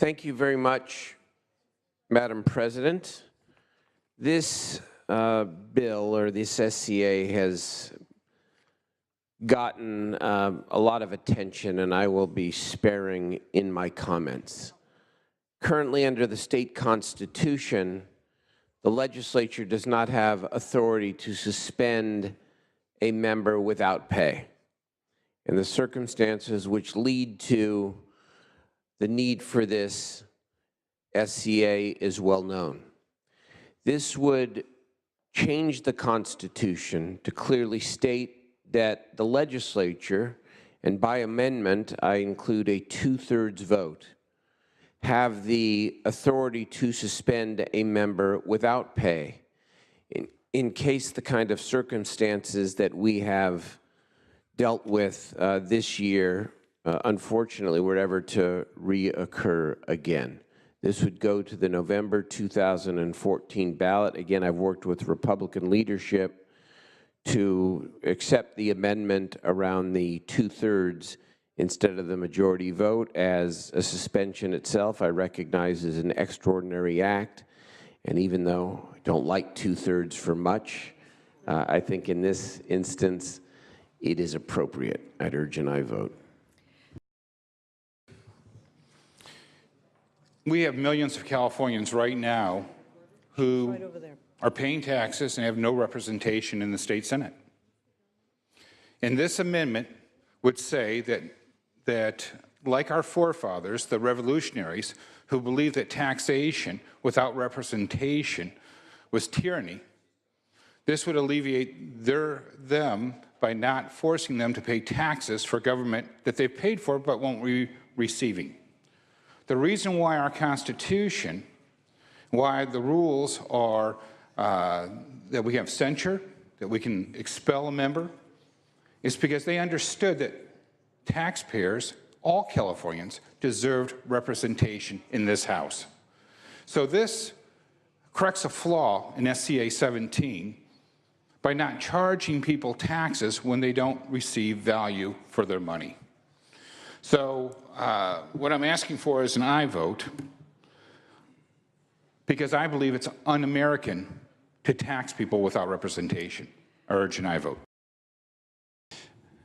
Thank you very much, Madam President. This bill, or this SCA, has gotten a lot of attention, and I will be sparing in my comments. Currently, under the state constitution, the legislature does not have authority to suspend a member without pay. And the circumstances which lead to the need for this SCA is well known. This would change the Constitution to clearly state that the legislature, and by amendment I include a 2/3 vote, have the authority to suspend a member without pay in case the kind of circumstances that we have dealt with this year, unfortunately, were ever to reoccur again. This would go to the November 2014 ballot. Again, I've worked with Republican leadership to accept the amendment around the 2/3 instead of the majority vote, as a suspension itself I recognize is an extraordinary act. And even though I don't like 2/3 for much, I think in this instance it is appropriate. I'd urge an aye vote. We have millions of Californians right now who are paying taxes and have no representation in the state Senate. And this amendment would say that like our forefathers, the revolutionaries, who believed that taxation without representation was tyranny, this would alleviate them by not forcing them to pay taxes for government that they've paid for but won't be receiving. The reason why our Constitution, why the rules are that we have censure, that we can expel a member, is because they understood that taxpayers, all Californians, deserved representation in this House. So this corrects a flaw in SCA 17 by not charging people taxes when they don't receive value for their money. So what I'm asking for is an aye vote, because I believe it's un-American to tax people without representation. I urge an aye vote.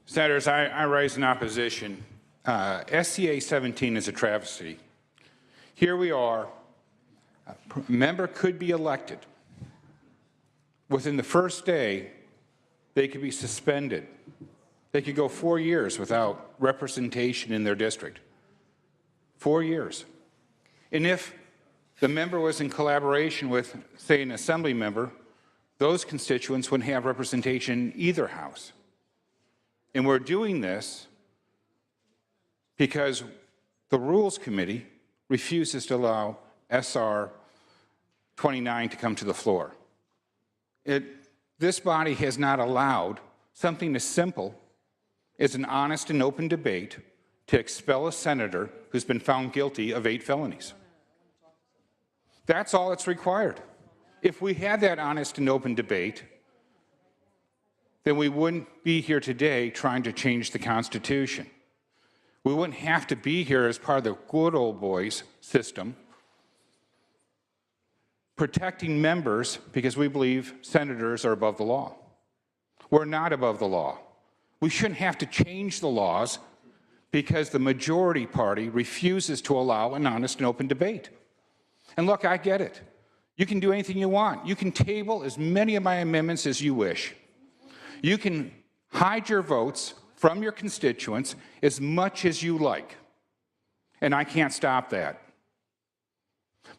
Senators, I rise in opposition. SCA 17 is a travesty. Here we are, a member could be elected. Within the first day, they could be suspended. They could go 4 years without representation in their district. 4 years. And if the member was in collaboration with, say, an assembly member, those constituents wouldn't have representation in either house. And we're doing this because the Rules Committee refuses to allow SR 29 to come to the floor. This body has not allowed something as simple as an honest and open debate to expel a senator who's been found guilty of 8 felonies. That's all that's required. If we had that honest and open debate, then we wouldn't be here today trying to change the Constitution. We wouldn't have to be here as part of the good old boys system, protecting members because we believe senators are above the law. We're not above the law. We shouldn't have to change the laws because the majority party refuses to allow an honest and open debate. And look, I get it. You can do anything you want. You can table as many of my amendments as you wish. You can hide your votes from your constituents as much as you like. And I can't stop that.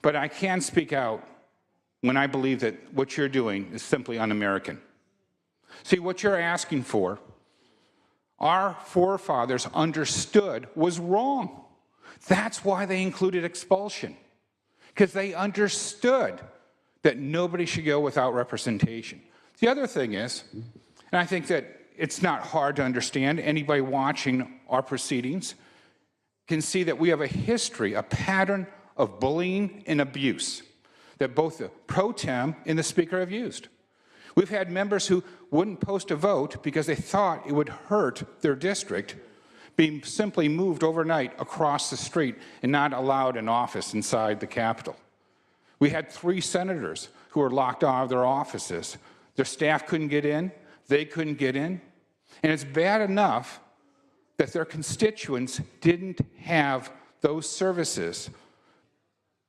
But I can speak out when I believe that what you're doing is simply un-American. See, what you're asking for, our forefathers understood was wrong. That's why they included expulsion, because they understood that nobody should go without representation. The other thing is, and I think that it's not hard to understand, anybody watching our proceedings can see that we have a history, a pattern of bullying and abuse that both the pro tem and the speaker have used. We've had members who wouldn't post a vote because they thought it would hurt their district being simply moved overnight across the street and not allowed an office inside the Capitol. We had 3 senators who were locked out of their offices. Their staff couldn't get in, they couldn't get in, and it's bad enough that their constituents didn't have those services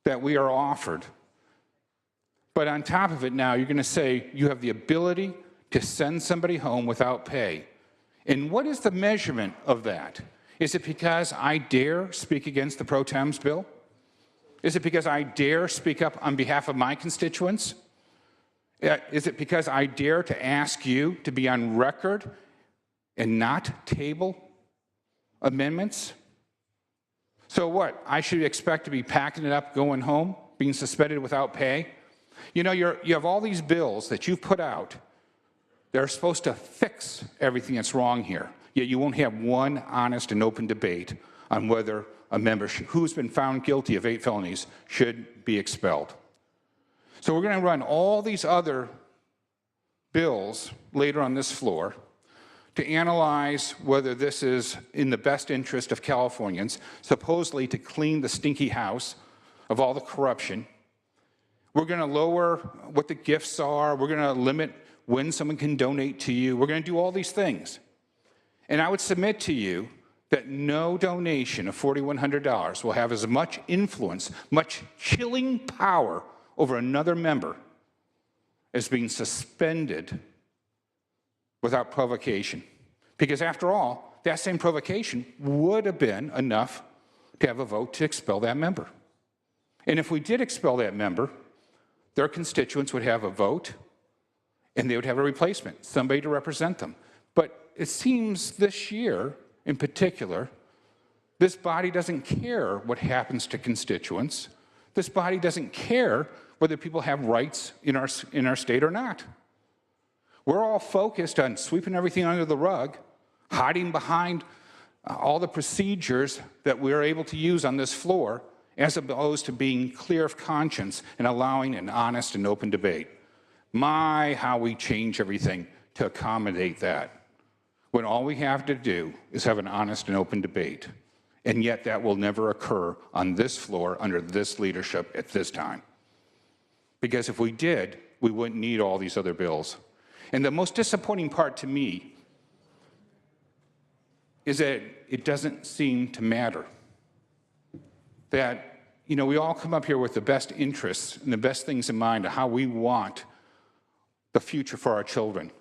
that we are offered. But on top of it now, you're going to say you have the ability to send somebody home without pay. And what is the measurement of that? Is it because I dare speak against the pro tems bill? Is it because I dare speak up on behalf of my constituents? Is it because I dare to ask you to be on record and not table amendments? So what? I should expect to be packing it up, going home, being suspended without pay? You know, you have all these bills that you've put out. They're supposed to fix everything that's wrong here. Yet you won't have one honest and open debate on whether a member who's been found guilty of 8 felonies should be expelled. So we're going to run all these other bills later on this floor to analyze whether this is in the best interest of Californians, supposedly to clean the stinky house of all the corruption. We're going to lower what the gifts are. We're going to limit when someone can donate to you. We're going to do all these things. And I would submit to you that no donation of $4,100 will have as much influence, much chilling power over another member as being suspended without provocation. Because after all, that same provocation would have been enough to have a vote to expel that member. And if we did expel that member, their constituents would have a vote and they would have a replacement, somebody to represent them. But it seems this year, in particular, this body doesn't care what happens to constituents. This body doesn't care whether people have rights in our state or not. We're all focused on sweeping everything under the rug, hiding behind all the procedures that we're able to use on this floor, as opposed to being clear of conscience and allowing an honest and open debate. My, how we change everything to accommodate that, when all we have to do is have an honest and open debate. And yet that will never occur on this floor under this leadership at this time. Because if we did, we wouldn't need all these other bills. And the most disappointing part to me is that it doesn't seem to matter. That, you know, we all come up here with the best interests and the best things in mind of how we want the future for our children.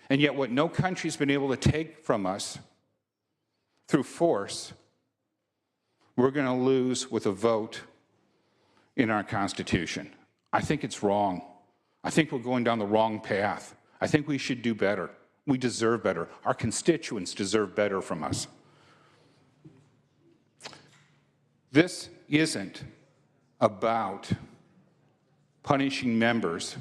And yet what no country's been able to take from us through force, we're going to lose with a vote in our Constitution. I think it's wrong. I think we're going down the wrong path. I think we should do better. We deserve better. Our constituents deserve better from us. This isn't about punishing members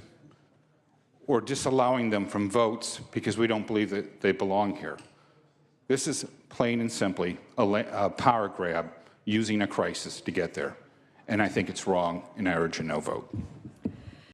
or disallowing them from votes because we don't believe that they belong here. This is plain and simply a power grab using a crisis to get there. And I think it's wrong, and I urge a no vote.